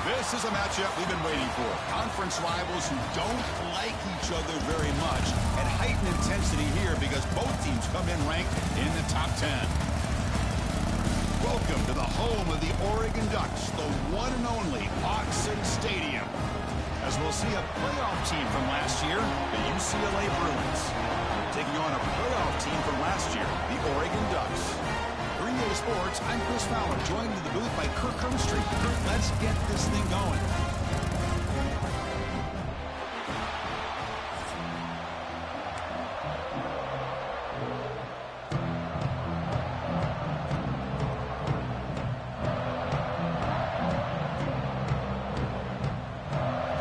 This is a matchup we've been waiting for. Conference rivals who don't like each other very much, and heightened intensity here because both teams come in ranked in the top 10. Welcome to the home of the Oregon Ducks, the one and only Autzen Stadium. As we'll see a playoff team from last year, the UCLA Bruins, taking on a playoff team from last year, the Oregon Ducks. For EA Sports, I'm Chris Fowler, joined in the booth by Kirk Hermstreet. Kirk, let's get this thing going.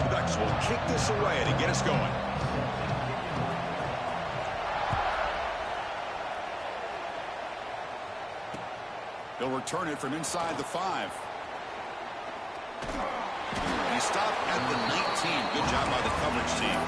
The Ducks will kick this away to get us going. They'll return it from inside the 5. He stopped at the 19. Good job by the coverage team.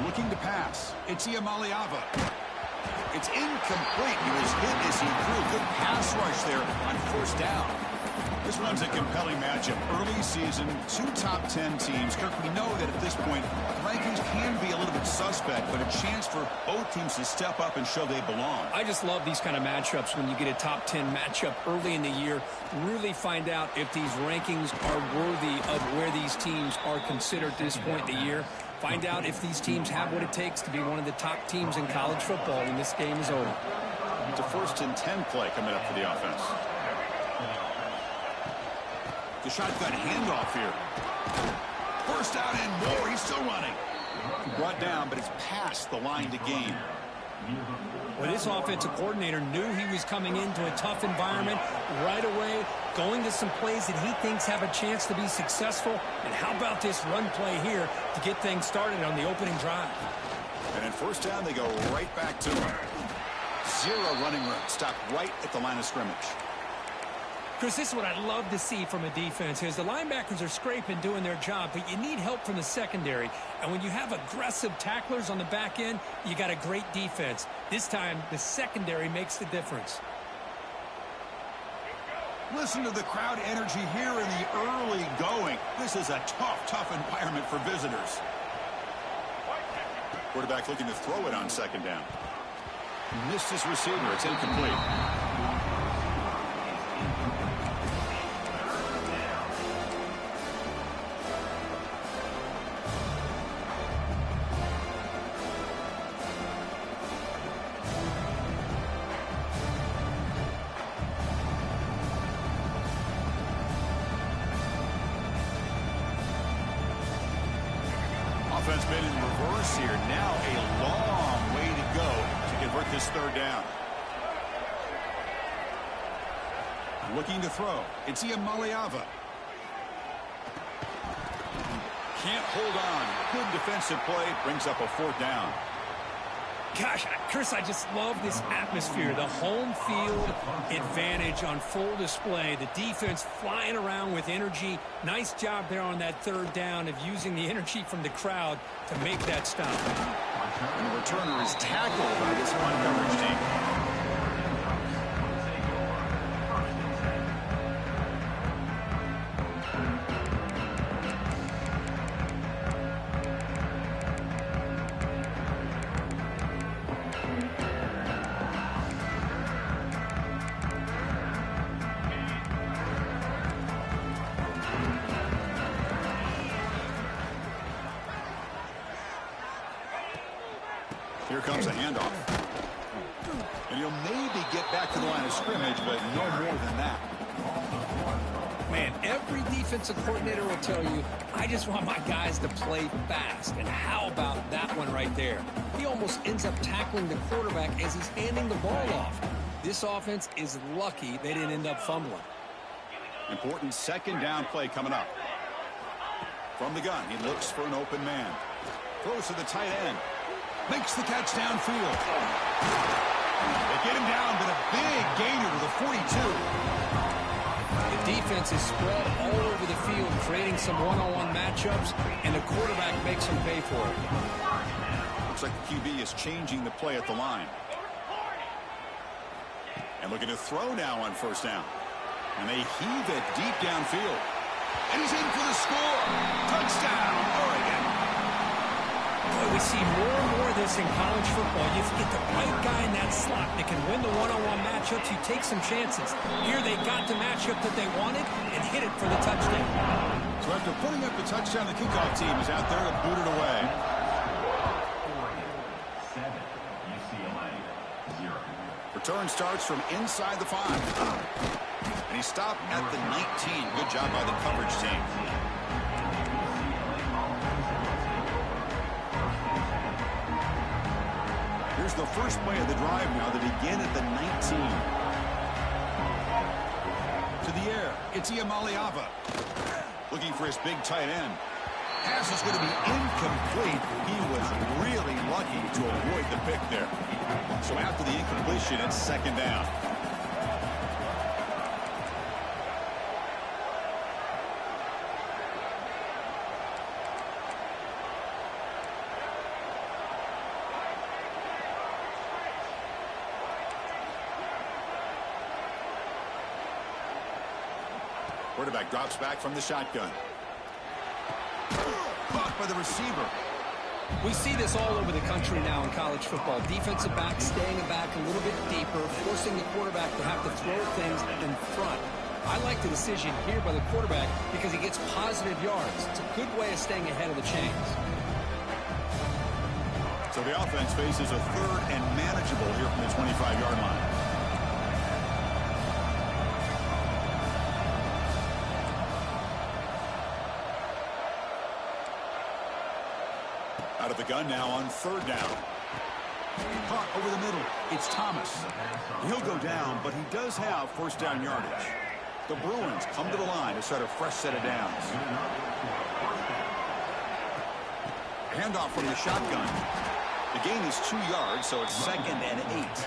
Looking to pass. It's Iamaleava. It's incomplete. He was hit as he threw. Good pass rush there on first down. This one's a compelling matchup. Early season, 2 top 10 teams. Kirk, we know that at this point, rankings can be a little bit suspect, but a chance for both teams to step up and show they belong. I just love these kind of matchups when you get a top 10 matchup early in the year. Really find out if these rankings are worthy of where these teams are considered at this point in the year. Find out if these teams have what it takes to be one of the top teams in college football when this game is over. It's a 1st and 10 play coming up for the offense. The shotgun handoff here. First down and more. He's still running. Brought down, but it's past the line to gain. Well, this offensive coordinator knew he was coming into a tough environment right away, going to some plays that he thinks have a chance to be successful. And how about this run play here to get things started on the opening drive? And in first down, they go right back to him. 0 running room. Stop right at the line of scrimmage. Chris, this is what I love to see from a defense is the linebackers are scraping, doing their job, but you need help from the secondary. And when you have aggressive tacklers on the back end, you got a great defense. This time, the secondary makes the difference. Listen to the crowd energy here in the early going. This is a tough environment for visitors. Quarterback looking to throw it on second down. Missed his receiver. It's incomplete. Offense made in reverse here. Now a long way to go to convert this third down. Looking to throw. It's Iamaleava. Can't hold on. Good defensive play. Brings up a fourth down. Gosh, Chris, I just love this atmosphere. The home field advantage on full display. The defense flying around with energy. Nice job there on that third down of using the energy from the crowd to make that stop. And the returner is tackled by this man-coverage team. Here comes a handoff. And he'll maybe get back to the line of scrimmage, but no more than that. Man, every defensive coordinator will tell you, I just want my guys to play fast. And how about that one right there? He almost ends up tackling the quarterback as he's handing the ball off. This offense is lucky they didn't end up fumbling. Important second down play coming up. From the gun, he looks for an open man. Throws to the tight end. Makes the catch downfield. They get him down, but a big gainer to the 42. The defense is spread all over the field, creating some one-on-one matchups, and the quarterback makes them pay for it. Looks like the QB is changing the play at the line. And looking to throw now on first down. And they heave it deep downfield. And he's in for the score. Touchdown, Oregon. Boy, we see more and more of this in college football. You get the right guy in that slot that can win the one-on-one matchups. You take some chances. Here they got the matchup that they wanted and hit it for the touchdown. So after putting up the touchdown, the kickoff team is out there to boot it away. Return starts from inside the 5. And he stopped at the 19. Good job by the coverage team. Here's the first play of the drive now. They begin at the 19. To the air. It's Iamaleava. Looking for his big tight end. Pass is going to be incomplete. He was really lucky to avoid the pick there. So after the incompletion, it's second down. Quarterback drops back from the shotgun. Caught by the receiver. We see this all over the country now in college football. Defensive backs staying back a little bit deeper, forcing the quarterback to have to throw things in front. I like the decision here by the quarterback because he gets positive yards. It's a good way of staying ahead of the chains. So the offense faces a third and manageable here from the 25-yard line. Out of the gun now on third down. Caught over the middle. It's Thomas. He'll go down, but he does have first down yardage. The Bruins come to the line to start a fresh set of downs. Handoff from the shotgun. The gain is 2 yards, so it's 2nd and 8.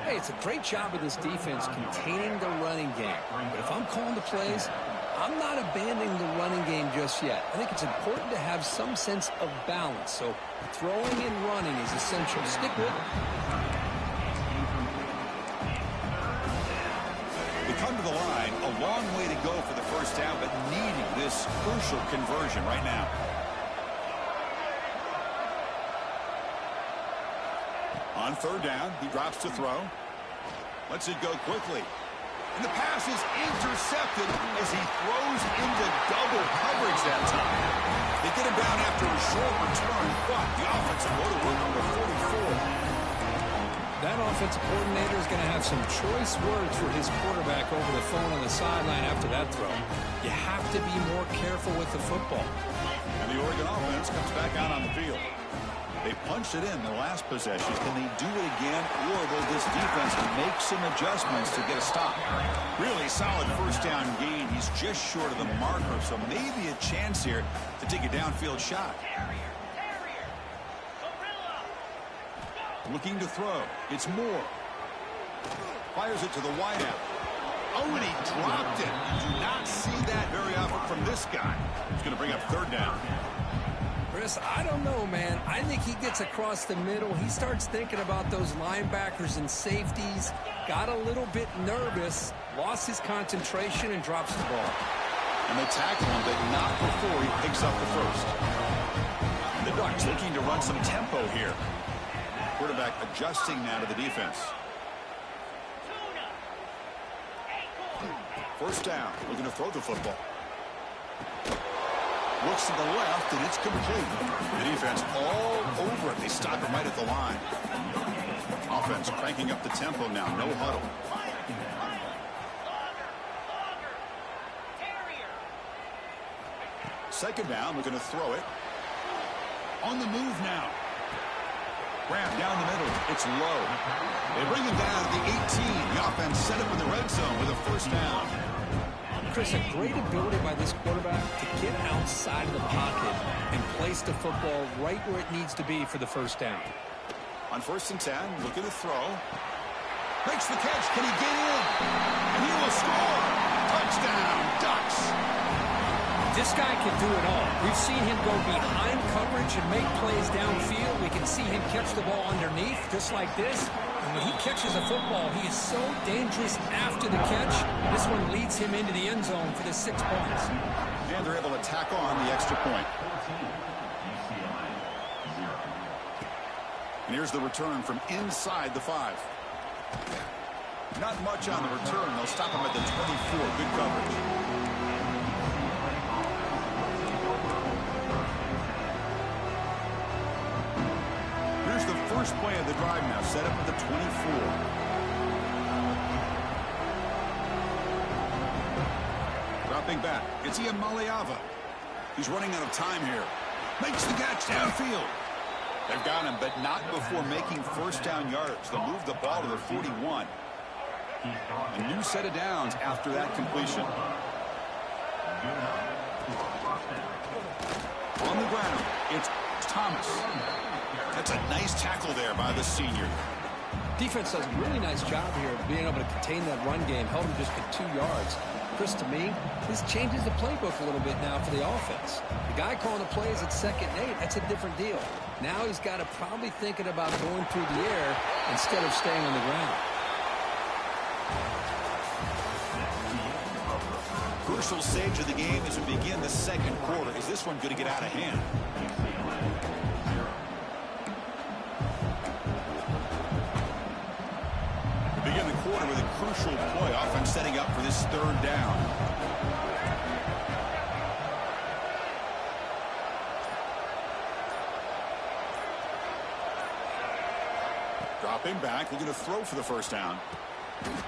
Hey, it's a great job of this defense containing the running game. But if I'm calling the plays, I'm not abandoning the running game just yet. I think it's important to have some sense of balance. So throwing and running is essential. Stick with it. They come to the line. A long way to go for the first down, but needing this crucial conversion right now. On third down, he drops to throw. Lets it go quickly. And the pass is intercepted as he throws into double coverage that time. They get him down after a short return, but the offensive go to work on the 44. That offensive coordinator is going to have some choice words for his quarterback over the phone on the sideline after that throw. You have to be more careful with the football. And the Oregon offense comes back out on the field. They punched it in the last possession. Can they do it again, or will this defense make some adjustments to get a stop? Really solid first down gain. He's just short of the marker, so maybe a chance here to take a downfield shot. Looking to throw. It's Moore. Fires it to the wideout. Oh, and he dropped it. You do not see that very often from this guy. He's going to bring up third down. Chris, I don't know, man. I think he gets across the middle. He starts thinking about those linebackers and safeties. Got a little bit nervous, lost his concentration, and drops the ball. And they tackle him, but not before he picks up the first. And the Ducks looking to run some tempo here. Quarterback adjusting now to the defense. First down, looking to throw the football. Looks to the left, and it's complete. The defense all over it. They stop him right at the line. Offense cranking up the tempo now. No huddle. Second down, looking to throw it. On the move now. Grab down the middle. It's low. They bring him down to the 18. The offense set up in the red zone with a first down. Chris, a great ability by this quarterback to get outside of the pocket and place the football right where it needs to be for the first down. On first and 10, looking to throw. Makes the catch. Can he get in? And he will score. Touchdown, Ducks. This guy can do it all. We've seen him go behind coverage and make plays downfield. We can see him catch the ball underneath, just like this. And when he catches a football, he is so dangerous after the catch. This one leads him into the end zone for the 6 points. And they're able to tack on the extra point. And here's the return from inside the 5. Not much on the return. They'll stop him at the 24. Good coverage. First play of the drive now, set up at the 24. Dropping back, it's Iamaleava. He's running out of time here. Makes the catch downfield. They've got him, but not before making first down yards. They'll move the ball to the 41. A new set of downs after that completion. On the ground, it's Thomas. That's a nice tackle there by the senior. Defense does a really nice job here of being able to contain that run game. Held him just to 2 yards. Chris, to me, this changes the playbook a little bit now for the offense. The guy calling the plays at 2nd and 8, that's a different deal. Now he's got to probably thinking about going through the air instead of staying on the ground. Crucial stage of the game as we begin the second quarter. Is this one going to get out of hand? Begin the quarter with a crucial play. Offense setting up for this third down. Dropping back, looking to throw for the first down.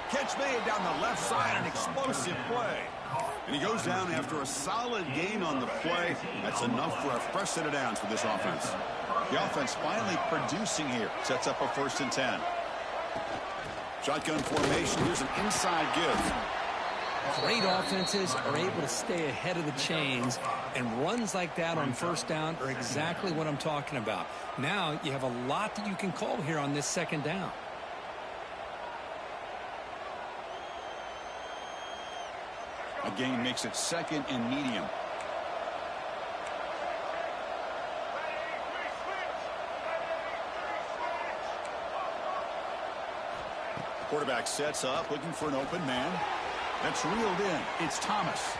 Catch made down the left side, an explosive play. And he goes down after a solid gain on the play. That's enough for a fresh set of downs for this offense. The offense finally producing here. Sets up a 1st and 10. Shotgun formation. Here's an inside give. Great offenses are able to stay ahead of the chains, and runs like that on first down are exactly what I'm talking about. Now you have a lot that you can call here on this 2nd down. A gain makes it 2nd and medium. Quarterback sets up, looking for an open man. That's reeled in. It's Thomas.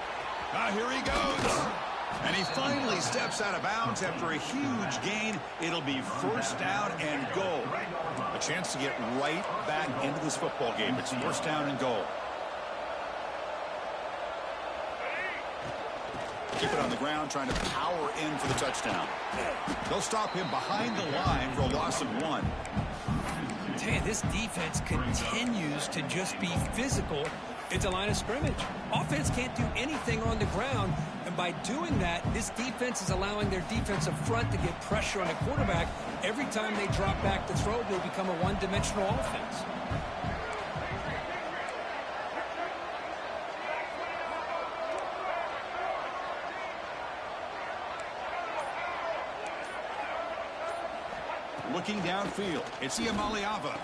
Here he goes. And he finally steps out of bounds after a huge gain. It'll be first down and goal. A chance to get right back into this football game. It's first down and goal. Keep it on the ground, trying to power in for the touchdown. They'll stop him behind the line for a loss of 1. I tell you, this defense continues to just be physical at the line of scrimmage. Offense can't do anything on the ground, and by doing that, this defense is allowing their defensive front to get pressure on the quarterback. Every time they drop back to throw, they become a one-dimensional offense. Looking downfield, it's Iamaleava.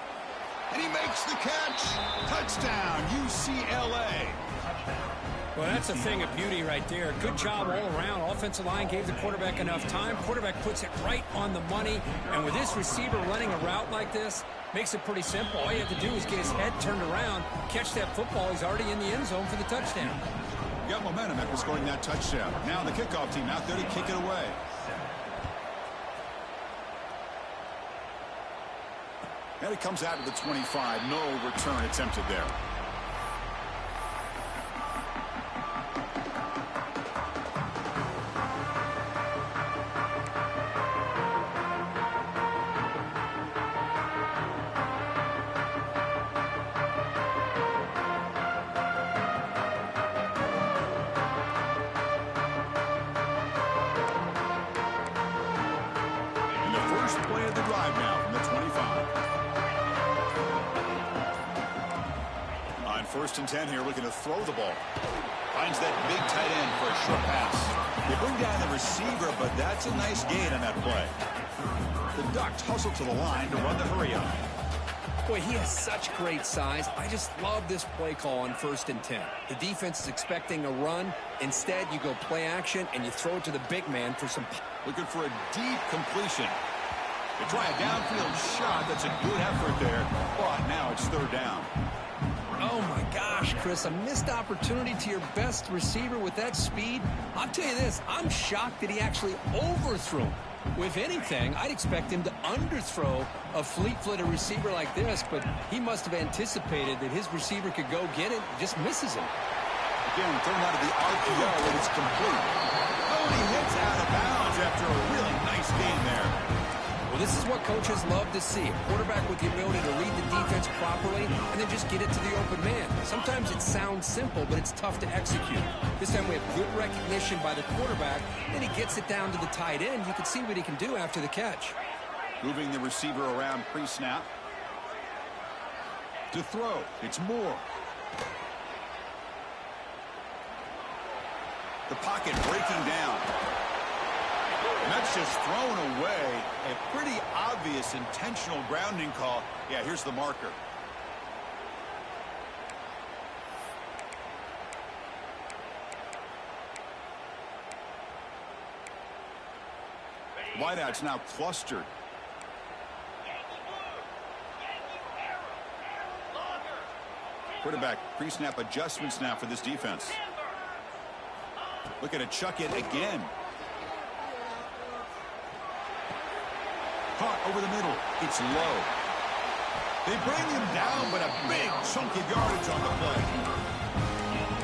And he makes the catch. Touchdown, UCLA. Well, that's a thing of beauty right there. Good job all around. Offensive line gave the quarterback enough time. Quarterback puts it right on the money. And with this receiver running a route like this, makes it pretty simple. All you have to do is get his head turned around, catch that football. He's already in the end zone for the touchdown. Got momentum after scoring that touchdown. Now the kickoff team out there to kick it away. And it comes out to the 25. No return attempted there. And the first play of the drive now from the 25. First and 10 here, looking to throw the ball. Finds that big tight end for a short pass. They bring down the receiver, but that's a nice gain on that play. The Ducks hustle to the line to run the hurry up. Boy, he has such great size. I just love this play call on first and 10. The defense is expecting a run. Instead, you go play action, and you throw it to the big man for some... Looking for a deep completion. They try a downfield shot. That's a good effort there. But now it's third down. Oh, my gosh, Chris, a missed opportunity to your best receiver with that speed. I'll tell you this, I'm shocked that he actually overthrew him. If anything, I'd expect him to underthrow a fleet-footed receiver like this, but he must have anticipated that his receiver could go get it and just misses him. Again, thrown out of the RPO, and it's complete. Oh, and he hits out of bounds after a really nice game there. Well, this is what coaches love to see. A quarterback with the ability to read the defense properly and then just get it to the open man. Sometimes it sounds simple, but it's tough to execute. This time we have good recognition by the quarterback, and he gets it down to the tight end. You can see what he can do after the catch. Moving the receiver around pre-snap. To throw, it's Moore. The pocket breaking down. And that's just thrown away. A pretty obvious intentional grounding call. Yeah, here's the marker. Wideouts now clustered. Quarterback pre-snap adjustments now for this defense. Looking to chuck it again. Caught over the middle. It's low. They bring him down, but a big chunk of yardage on the play.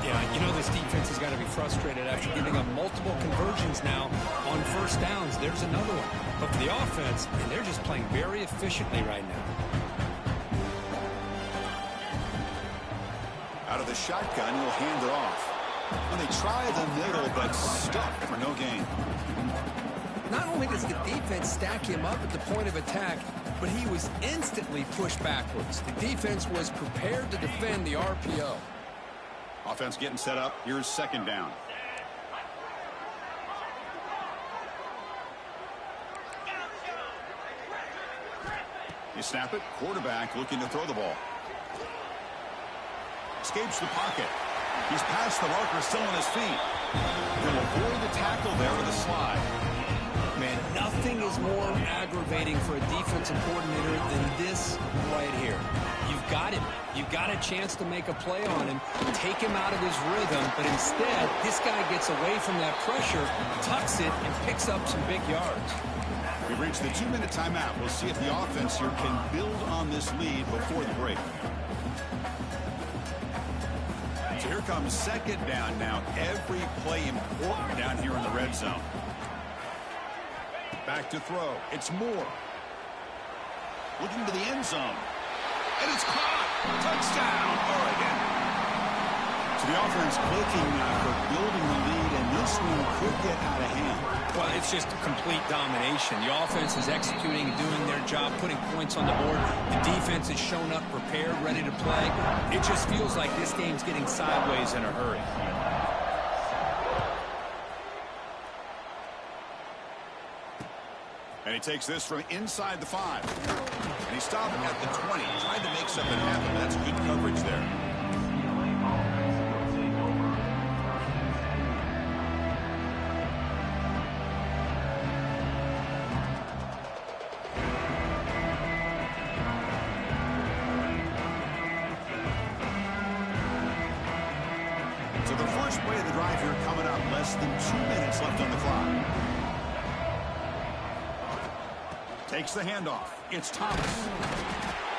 Yeah, you know this defense has got to be frustrated after giving up multiple conversions now on first downs. There's another one. But for the offense, and they're just playing very efficiently right now. Out of the shotgun, he'll hand it off. And they try the middle, but stuck for no gain. Not only does the defense stack him up at the point of attack, but he was instantly pushed backwards. The defense was prepared to defend the RPO. Offense getting set up. Here's second down. You snap it. Quarterback looking to throw the ball. Escapes the pocket. He's past the marker, still on his feet. He'll avoid the tackle there with a slide. Man, nothing is more aggravating for a defensive coordinator than this right here. You've got him. You've got a chance to make a play on him, take him out of his rhythm, but instead, this guy gets away from that pressure, tucks it, and picks up some big yards. We've reached the 2-minute timeout. We'll see if the offense here can build on this lead before the break. So here comes second down now. Every play important down here in the red zone. Back to throw. It's Moore. Looking to the end zone. And it's caught. Touchdown, Oregon. So the offense clicking for building the lead, and this one could get out of hand. Well, it's just complete domination. The offense is executing and doing their job, putting points on the board. The defense is shown up, prepared, ready to play. It just feels like this game's getting sideways in a hurry. And he takes this from inside the 5. And he stopped at the 20. Tried to make something happen. That's good coverage there. So the first play of the drive here coming up. Less than 2 minutes left on the clock. Takes the handoff. It's Thomas.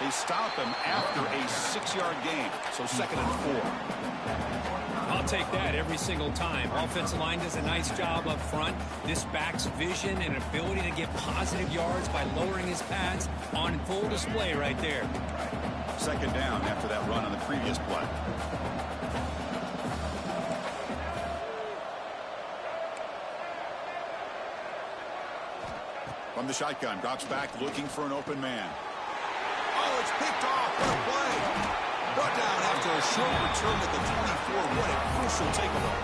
They stop him after a 6-yard gain. So 2nd and 4. I'll take that every single time. Offensive line does a nice job up front. This back's vision and ability to get positive yards by lowering his pads on full display right there. 2nd down after that run on the previous play. From the shotgun, drops back, looking for an open man. Oh, it's picked off. What a play. Brought down after a short return at the 24. What a crucial takeaway.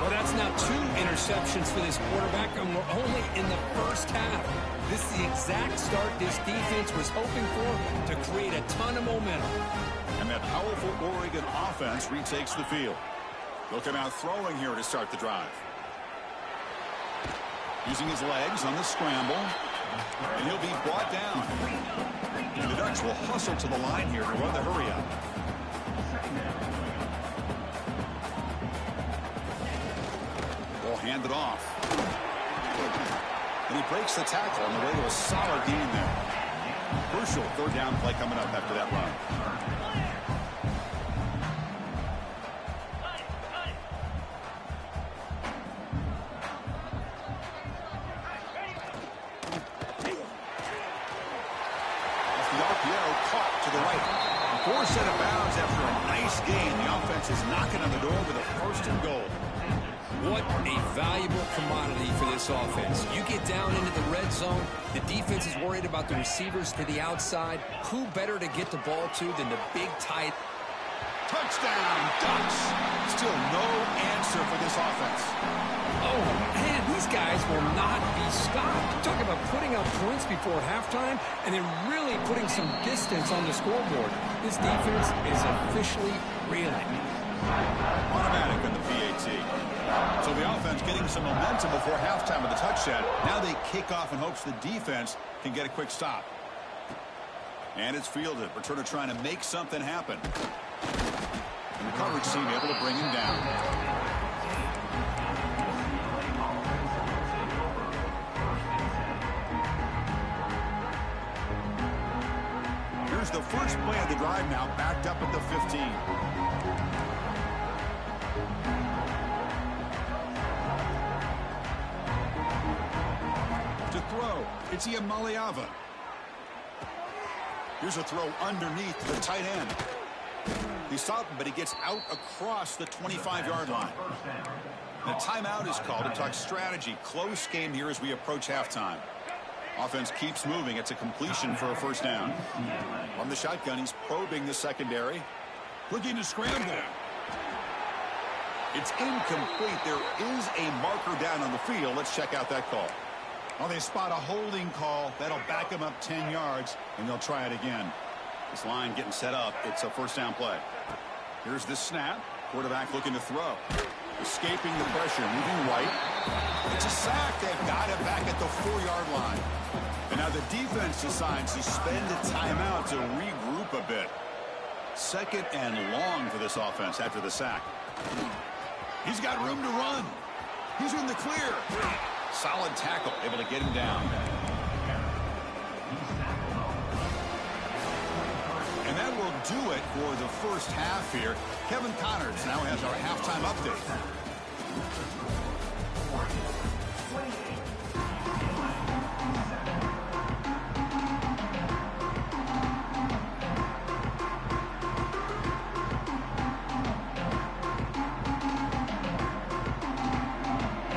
Well, that's now 2 interceptions for this quarterback, and we're only in the first half. This is the exact start this defense was hoping for to create a ton of momentum. And that powerful Oregon offense retakes the field. They'll come out throwing here to start the drive. Using his legs on the scramble. And he'll be brought down. And the Ducks will hustle to the line here to run the hurry up. They'll hand it off. And he breaks the tackle on the way to a solid gain there. Crucial 3rd down play coming up after that run. Forced out of bounds after a nice game. The offense is knocking on the door with a 1st and goal. What a valuable commodity for this offense. You get down into the red zone, the defense is worried about the receivers to the outside. Who better to get the ball to than the big tight? Touchdown, Ducks. Still no answer for this offense. Oh, man, these guys will not be stopped. Talk about putting up points before halftime and then really putting some distance on the scoreboard. This defense is officially reeling. Automatic on the PAT. So the offense getting some momentum before halftime with the touchdown. Now they kick off in hopes the defense can get a quick stop. And it's fielded. Returner trying to make something happen. And the coverage team able to bring him down. Here's the first play of the drive now, backed up at the 15. To throw, it's Iamaleava. Here's a throw underneath the tight end. He stopped him, but he gets out across the 25-yard line. The timeout is called to talk strategy. Close game here as we approach halftime. Offense keeps moving. It's a completion for a 1st down. On the shotgun, he's probing the secondary. Looking to scramble. It's incomplete. There is a marker down on the field. Let's check out that call. Well, they spot a holding call. That'll back them up 10 yards, and they'll try it again. This line getting set up. It's a 1st down play. Here's the snap. Quarterback looking to throw. Escaping the pressure, moving right. It's a sack. They've got it back at the 4-yard line. And now the defense decides to spend a timeout to regroup a bit. 2nd and long for this offense after the sack. He's got room to run. He's in the clear. Solid tackle, able to get him down. And that will do it for the first half here. Kevin Connors now has our halftime update.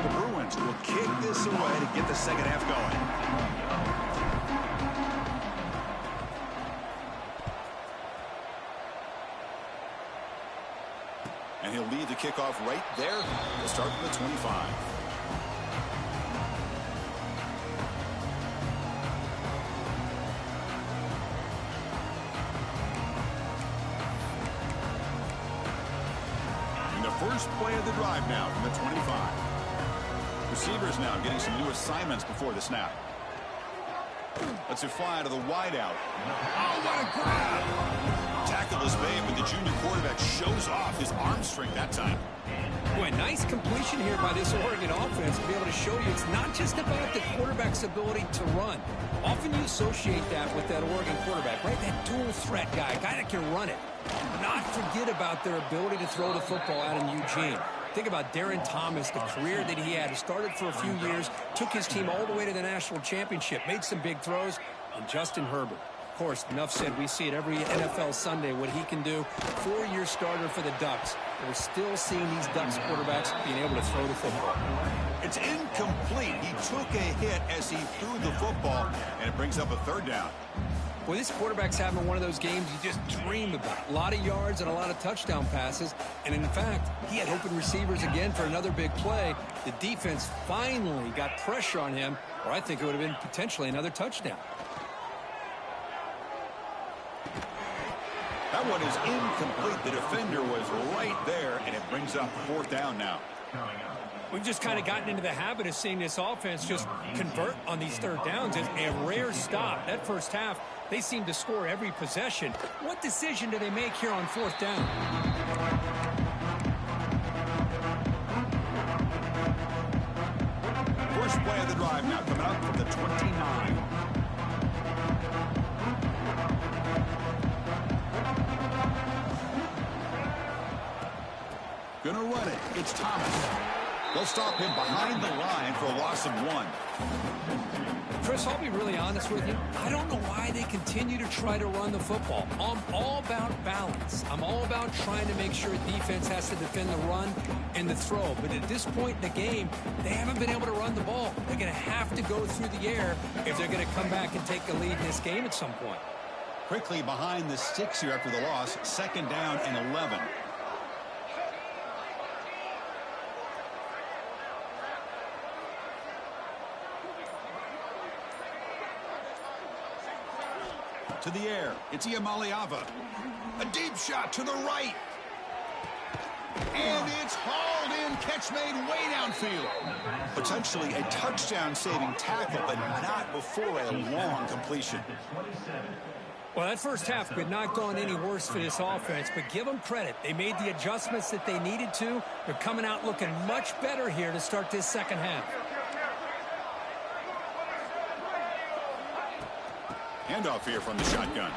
The Bruins will kick this away to get the second half going. And he'll lead the kickoff right there. We'll start from the 25. And the first play of the drive now from the 25. Receivers now getting some new assignments before the snap. Lets it fly to the wideout. Oh, what a grab! Tackle is made, but the junior quarterback shows off his arm strength that time. Boy, nice completion here by this Oregon offense to be able to show you it's not just about the quarterback's ability to run. Often you associate that with that Oregon quarterback, right? That dual threat guy that can run it. Not forget about their ability to throw the football out in Eugene. Think about Darren Thomas, the career that he had. He started for a few years, took his team all the way to the national championship, made some big throws, and Justin Herbert. Of course, enough said, we see it every NFL Sunday what he can do. 4-year starter for the Ducks. We're still seeing these Ducks quarterbacks being able to throw the football. It's incomplete. He took a hit as he threw the football, and it brings up a 3rd down. Well, this quarterback's having one of those games you just dream about. A lot of yards and a lot of touchdown passes. And in fact, he had open receivers again for another big play. The defense finally got pressure on him, or I think it would have been potentially another touchdown. That one is incomplete. The defender was right there, and it brings up 4th down now. We've just kind of gotten into the habit of seeing this offense just convert on these 3rd downs. It's a rare stop. That first half, they seem to score every possession. What decision do they make here on 4th down? First play of the drive now coming up from the 29. Gonna run it. It's Thomas. They'll stop him behind the line for a loss of 1. Chris, I'll be really honest with you. I don't know why they continue to try to run the football. I'm all about balance. I'm all about trying to make sure defense has to defend the run and the throw. But at this point in the game, they haven't been able to run the ball. They're going to have to go through the air if they're going to come back and take the lead in this game at some point. Quickly behind the sticks here after the loss. 2nd down and 11. To the air. It's Iamaleava. A deep shot to the right. And it's hauled in. Catch made way downfield. Potentially a touchdown-saving tackle, but not before a long completion. Well, that first half could not gone any worse for this offense, but give them credit. They made the adjustments that they needed to. They're coming out looking much better here to start this second half. Handoff here from the shotgun.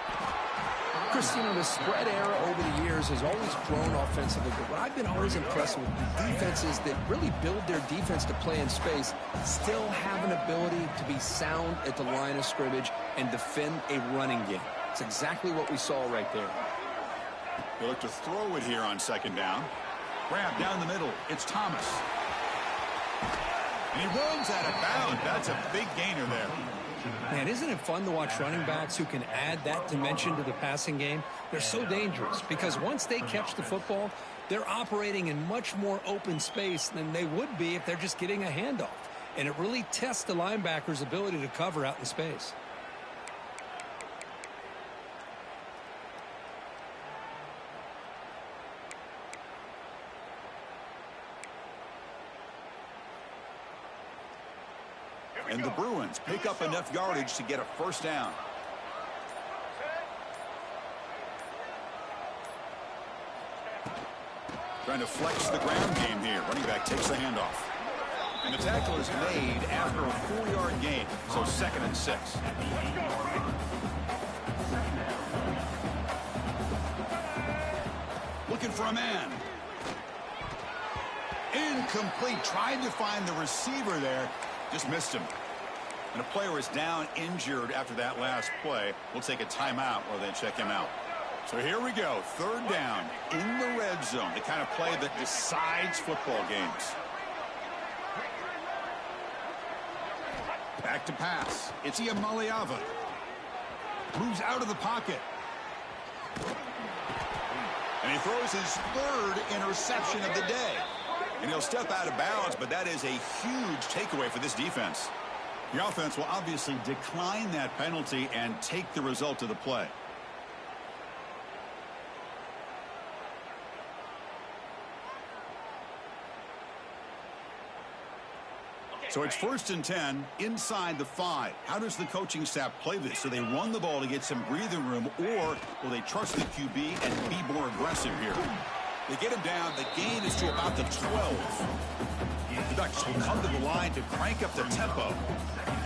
Christina, the spread era over the years has always grown offensively, but what I've been always impressed with defenses that really build their defense to play in space still have an ability to be sound at the line of scrimmage and defend a running game. It's exactly what we saw right there. They look to throw it here on 2nd down. Grab down the middle. It's Thomas. And he runs out of bounds. That's a big gainer there. Man, isn't it fun to watch running backs who can add that dimension to the passing game? They're so dangerous because once they catch the football, they're operating in much more open space than they would be if they're just getting a handoff. And it really tests the linebacker's ability to cover out in space. And the Bruins pick up enough yardage to get a first down. Trying to flex the ground game here. Running back takes the handoff. And the tackle is made after a 4-yard gain, so 2nd and 6. Looking for a man. Incomplete. Trying to find the receiver there. Just missed him. And a player is down injured after that last play. We'll take a timeout while they check him out. So here we go. 3rd down in the red zone. The kind of play that decides football games. Back to pass. It's Iamaleava. Moves out of the pocket. And he throws his 3rd interception of the day. And he'll step out of bounds, but that is a huge takeaway for this defense. The offense will obviously decline that penalty and take the result of the play. So it's 1st and 10 inside the 5. How does the coaching staff play this? So they run the ball to get some breathing room, or will they trust the QB and be more aggressive here? They get him down. The gain is to about the 12. The Ducks will come to the line to crank up the tempo.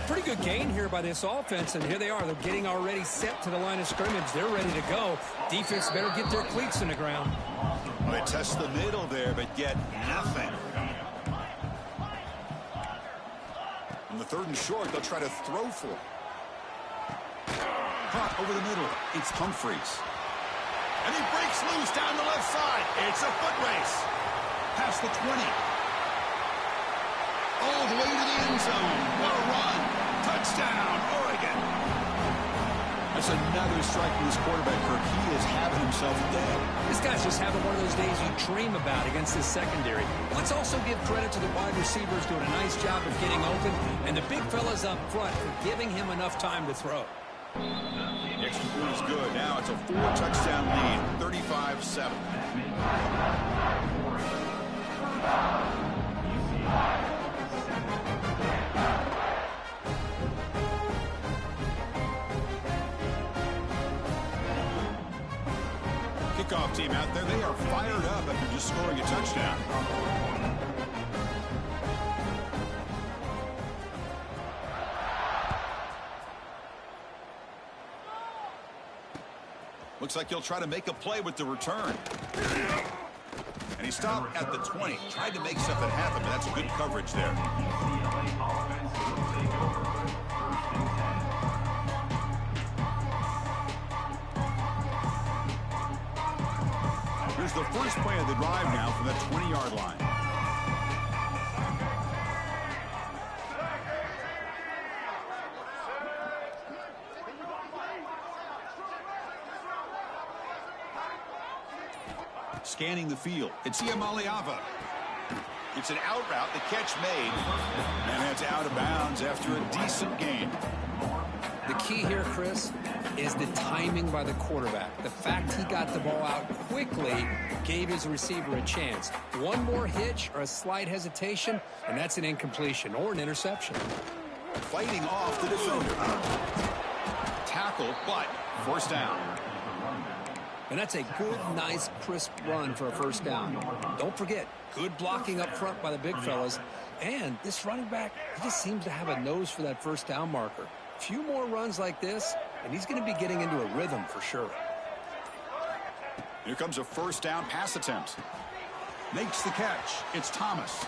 Pretty good gain here by this offense, and here they are. They're getting already set to the line of scrimmage. They're ready to go. Defense better get their cleats in the ground. Well, they test the middle there, but get nothing. On the 3rd and short, they'll try to throw for it. Caught over the middle. It's Humphreys. And he breaks loose down the left side. It's a foot race. Past the 20. All the way to the end zone. What a run. Touchdown, Oregon. That's another strike from this quarterback, Kirk. He is having himself a day. This guy's just having one of those days you dream about against this secondary. Let's also give credit to the wide receivers doing a nice job of getting open, and the big fellas up front for giving him enough time to throw. The extra point is good. Now it's a 4-touchdown lead, 35-7. Kickoff team out there, they are fired up after just scoring a touchdown. Looks like he'll try to make a play with the return. And he stopped at the 20. Tried to make something happen, but that's good coverage there. Here's the first play of the drive now from the 20-yard line. Scanning the field. It's Iamaleava. It's an out route. The catch made. And it's out of bounds after a decent gain. The key here, Chris, is the timing by the quarterback. The fact he got the ball out quickly gave his receiver a chance. One more hitch or a slight hesitation, and that's an incompletion or an interception. Fighting off the defender. Tackle, but first down. And that's a good, nice, crisp run for a first down. Don't forget, good blocking up front by the big fellas. And this running back, he just seems to have a nose for that first down marker. A few more runs like this, and he's going to be getting into a rhythm for sure. Here comes a first down pass attempt. Makes the catch. It's Thomas.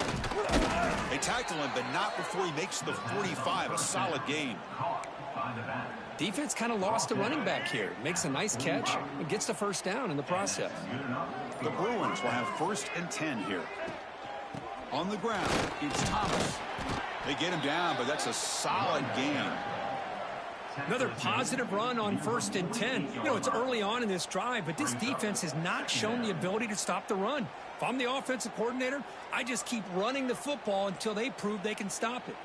They tackle him, but not before he makes the 45. A solid gain. Defense kind of lost the running back here. Makes a nice catch and gets the first down in the process. The Bruins will have 1st and 10 here. On the ground, it's Thomas. They get him down, but that's a solid gain. Another positive run on 1st and 10. You know, it's early on in this drive, but this defense has not shown the ability to stop the run. If I'm the offensive coordinator, I just keep running the football until they prove they can stop it.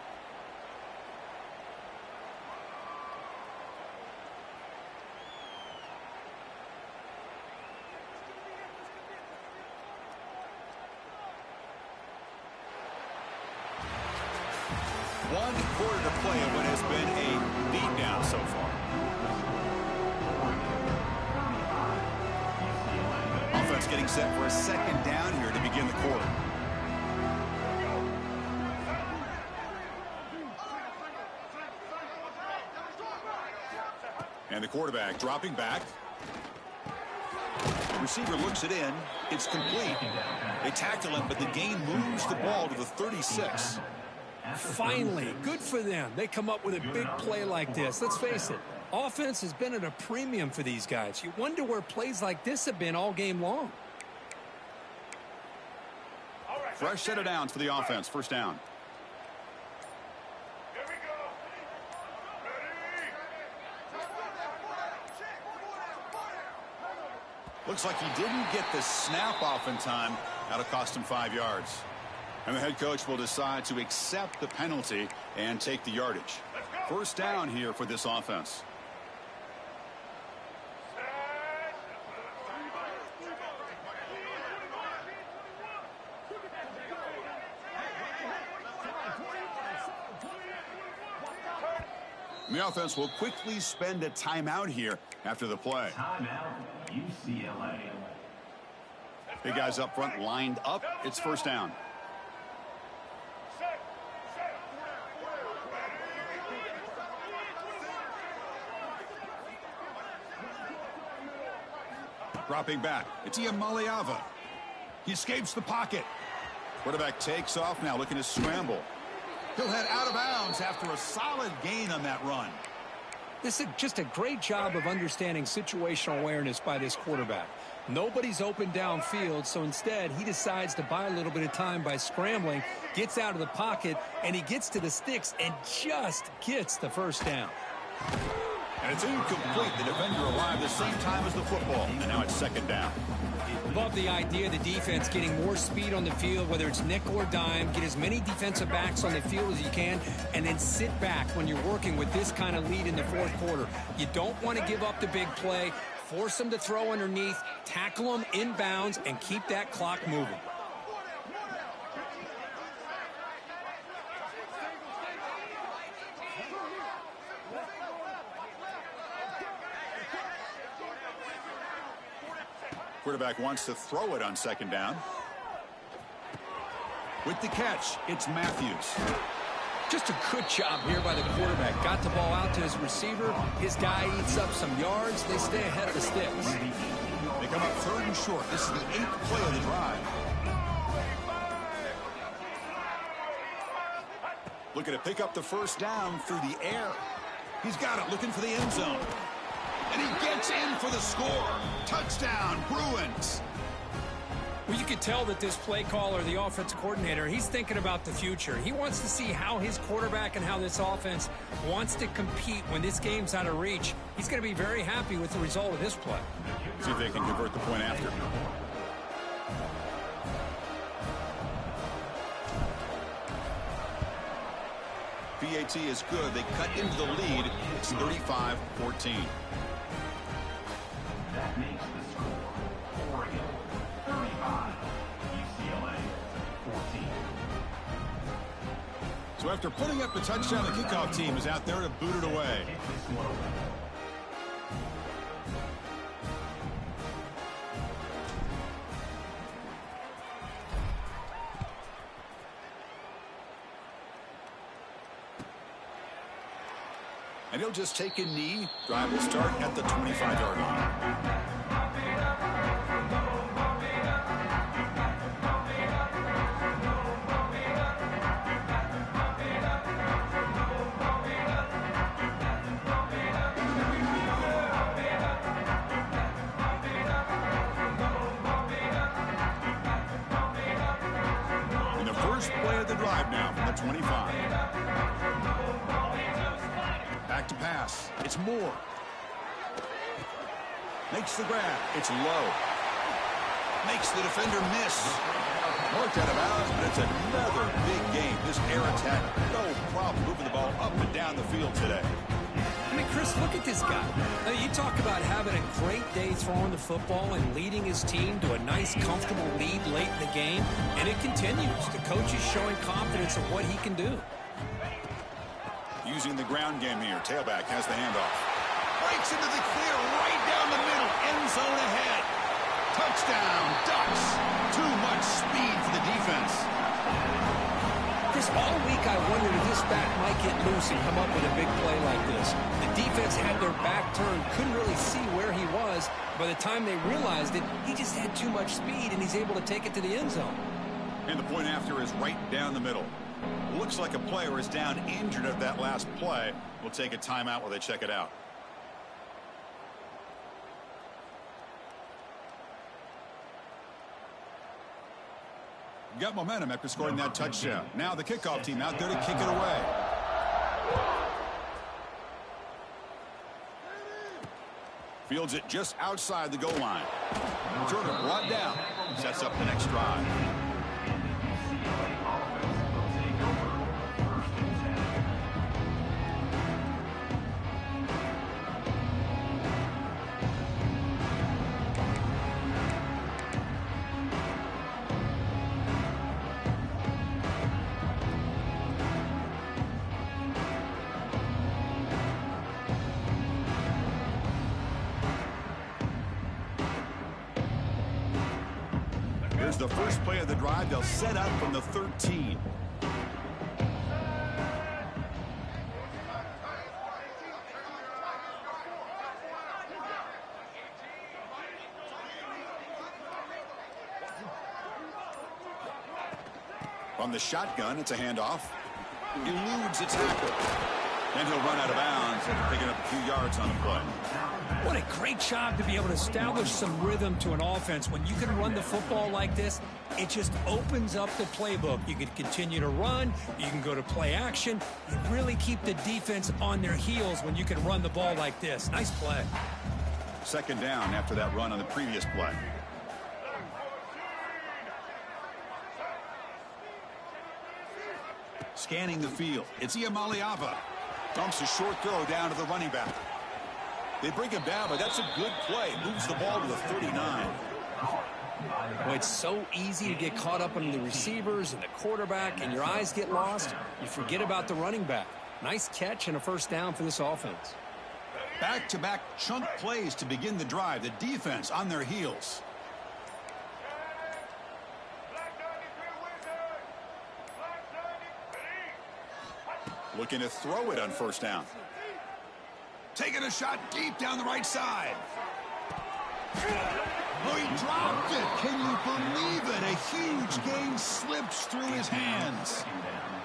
1 quarter to play in what has been a beatdown so far. Offense getting set for a second down here to begin the quarter. And the quarterback dropping back. The receiver looks it in. It's complete. They tackle him, but the gain moves the ball to the 36. Finally, good for them. They come up with a big play like this. Let's face it, offense has been at a premium for these guys. You wonder where plays like this have been all game long. Fresh set of downs for the offense. First down. Looks like he didn't get the snap off in time. That'll cost him 5 yards. And the head coach will decide to accept the penalty and take the yardage. First down here for this offense. And the offense will quickly spend a timeout here after the play. Timeout, UCLA. Big guys up front lined up. It's first down. Dropping back. It's Iamaleava. He escapes the pocket. Quarterback takes off now, looking to scramble. He'll head out of bounds after a solid gain on that run. This is just a great job of understanding situational awareness by this quarterback. Nobody's open downfield, so instead he decides to buy a little bit of time by scrambling, gets out of the pocket, and he gets to the sticks and just gets the first down. And it's incomplete. The defender arrived the same time as the football, and now it's second down. Love the idea of the defense getting more speed on the field, whether it's nickel or dime. Get as many defensive backs on the field as you can, and then sit back when you're working with this kind of lead in the fourth quarter. You don't want to give up the big play. Force them to throw underneath, tackle them inbounds, and keep that clock moving. Quarterback wants to throw it on second down. With the catch, it's Matthews. Just a good job here by the quarterback. Got the ball out to his receiver. His guy eats up some yards. They stay ahead of the sticks. They come up third and short. This is the 8th play of the drive. Looking to pick up the first down through the air. He's got it, looking for the end zone. And he gets in for the score. Touchdown, Bruins. Well, you could tell that this play caller, the offensive coordinator, he's thinking about the future. He wants to see how his quarterback and how this offense wants to compete when this game's out of reach. He's going to be very happy with the result of this play. See if they can convert the point after. PAT is good. They cut into the lead. It's 35-14. That makes the score Oregon 35, UCLA 14. So after putting up the touchdown, the kickoff team is out there to boot it away. And he'll just take a knee. Drive will start at the 25-yard line. In the first play of the drive now from the 25. Back to pass. It's Moore. Makes the grab. It's low. Makes the defender miss. Marked out of bounds, but it's another big game. This air attack, no problem moving the ball up and down the field today. I mean, Chris, look at this guy. Now, you talk about having a great day throwing the football and leading his team to a nice, comfortable lead late in the game, and it continues. The coach is showing confidence of what he can do. using the ground game here. Tailback has the handoff. Breaks into the clear right down the middle. End zone ahead. Touchdown, Ducks. Too much speed for the defense. Chris, all week I wondered if this back might get loose and come up with a big play like this. The defense had their back turned, couldn't really see where he was. By the time they realized it, he just had too much speed, and he's able to take it to the end zone. And the point after is right down the middle. Looks like a player is down injured at that last play. We'll take a timeout while they check it out. Got momentum after scoring that touchdown. Now the kickoff team out there to kick it away. Fields it just outside the goal line. Jordan brought down. Sets up the next drive. Here's the first play of the drive. They'll set up from the 13. From the shotgun, it's a handoff. Eludes a tackle. And he'll run out of bounds after picking up a few yards on the play. What a great job to be able to establish some rhythm to an offense. When you can run the football like this, it just opens up the playbook. You can continue to run. You can go to play action. You really keep the defense on their heels when you can run the ball like this. Nice play. Second down after that run on the previous play. Scanning the field. It's Iamaleava. Dumps a short throw down to the running back. They bring him down, but that's a good play. Moves the ball to the 39. Well, it's so easy to get caught up in the receivers and the quarterback, and your eyes get lost. You forget about the running back. Nice catch and a first down for this offense. Back-to-back chunk plays to begin the drive. The defense on their heels. Looking to throw it on first down. Taking a shot deep down the right side. Oh, he dropped it. Can you believe it? A huge gain slips through his hands.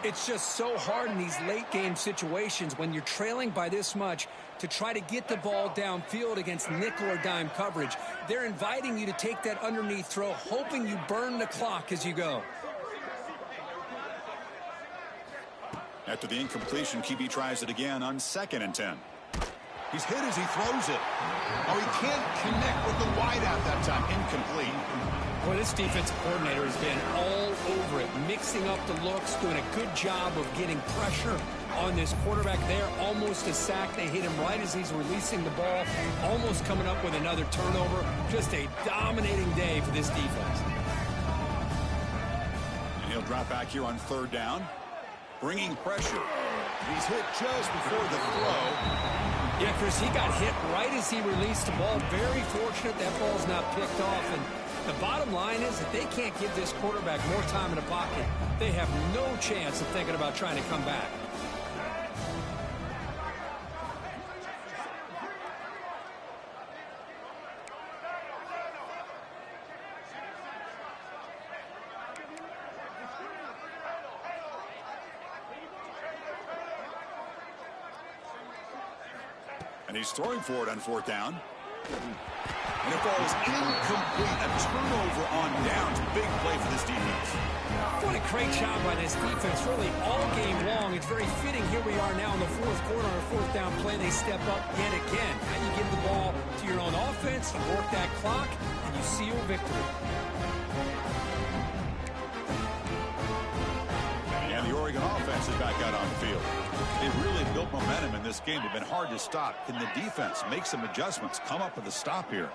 It's just so hard in these late game situations when you're trailing by this much to try to get the ball downfield against nickel or dime coverage. They're inviting you to take that underneath throw, hoping you burn the clock as you go. After the incompletion, QB tries it again on 2nd and 10. He's hit as he throws it. Oh, he can't connect with the wideout that time. Incomplete. Boy, this defensive coordinator has been all over it, mixing up the looks, doing a good job of getting pressure on this quarterback there. Almost a sack. They hit him right as he's releasing the ball, almost coming up with another turnover. Just a dominating day for this defense. And he'll drop back here on 3rd down. Bringing pressure. He's hit just before the throw. Yeah, Chris, he got hit right as he released the ball. Very fortunate that ball's not picked off. And the bottom line is that they can't give this quarterback more time in the pocket. They have no chance of thinking about trying to come back. And he's throwing for it on 4th down. And it falls incomplete. A turnover on downs. Big play for this defense. What a great job by this defense, really all game long. It's very fitting. Here we are now in the 4th quarter on a 4th down play. They step up yet again. Now you give the ball to your own offense, you work that clock, and you seal victory. And the Oregon offense is back out on the field. They've really built momentum in this game. They've been hard to stop. Can the defense make some adjustments, come up with a stop here?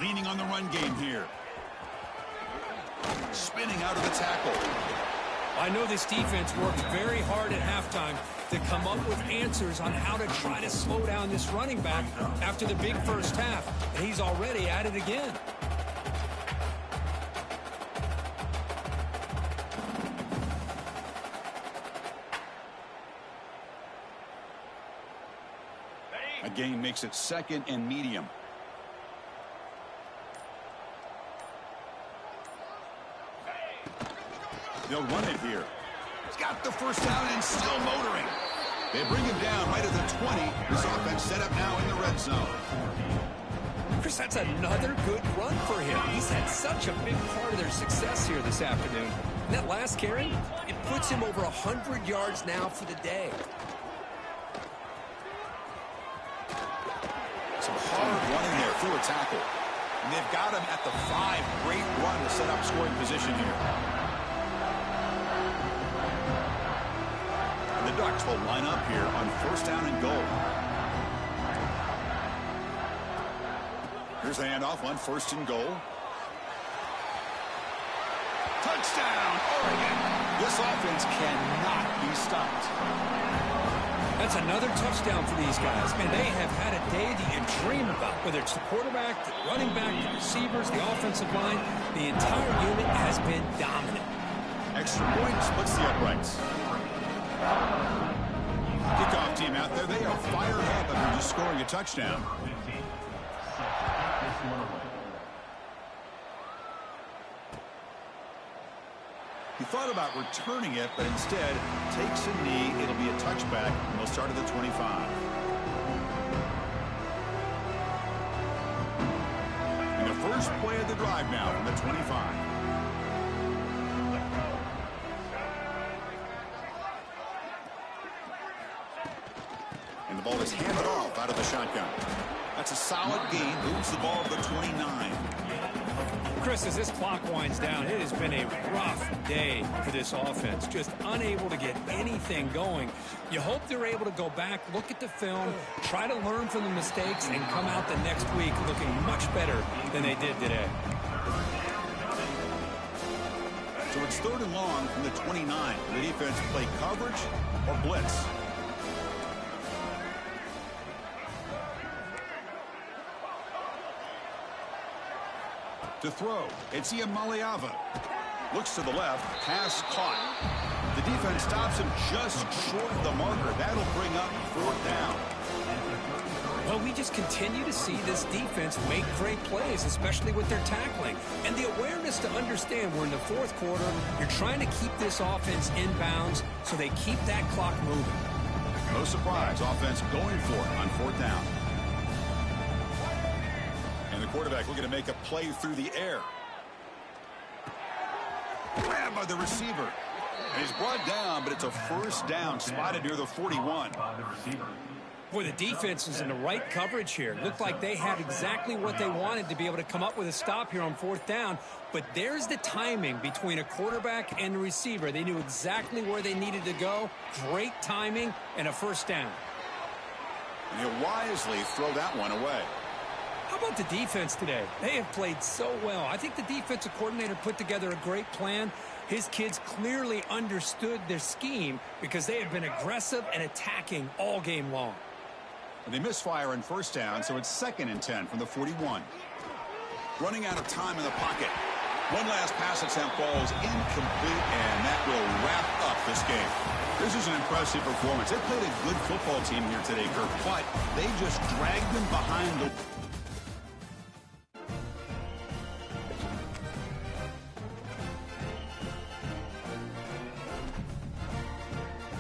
Leaning on the run game here. Spinning out of the tackle. I know this defense worked very hard at halftime to come up with answers on how to try to slow down this running back after the big first half. And he's already at it again. A gain makes it 2nd and medium. They'll run it here. He's got the first down and still motoring. They bring him down right at the 20. This offense set up now in the red zone. Chris, that's another good run for him. He's had such a big part of their success here this afternoon. And that last carry, it puts him over 100 yards now for the day. Some hard running there through a tackle. And they've got him at the 5. Great run to set up scoring position here. And the Ducks will line up here on 1st down and goal. Here's the handoff on 1st and goal. Touchdown, Oregon. This offense cannot be stopped. That's another touchdown for these guys. Man, they have had a day that you dream about. Whether it's the quarterback, the running back, the receivers, the offensive line, the entire unit has been dominant. Extra point splits the uprights. Kickoff team out there. They are fired up after just scoring a touchdown. He thought about returning it, but instead takes a knee. It'll be a touchback, and they'll start at the 25. And the first play of the drive now from the 25. And the ball is handed off out of the shotgun. That's a solid gain. Moves the ball to the 29. Chris, as this clock winds down, it has been a rough day for this offense. Just unable to get anything going. You hope they're able to go back, look at the film, try to learn from the mistakes, and come out the next week looking much better than they did today. So it's 3rd and long from the 29. The defense play coverage or blitz. To throw, it's Iamaleava. Looks to the left, pass caught. The defense stops him just short of the marker. That'll bring up 4th down. Well, we just continue to see this defense make great plays, especially with their tackling. And the awareness to understand we're in the 4th quarter, you're trying to keep this offense in bounds so they keep that clock moving. No surprise, offense going for it on 4th down. And the quarterback looking to make a play through the air. Grabbed by the receiver. And he's brought down, but it's a 1st down, spotted near the 41. Boy, the defense is in the right coverage here. Looked like they had exactly what they wanted to be able to come up with a stop here on 4th down. But there's the timing between a quarterback and a receiver. They knew exactly where they needed to go. Great timing and a 1st down. And he'll wisely throw that one away. How about the defense today? They have played so well. I think the defensive coordinator put together a great plan. His kids clearly understood their scheme because they have been aggressive and attacking all game long. And they misfire on 1st down, so it's 2nd and 10 from the 41. Running out of time in the pocket. One last pass attempt falls incomplete, and that will wrap up this game. This is an impressive performance. They played a good football team here today, Kirk, but they just dragged them behind the...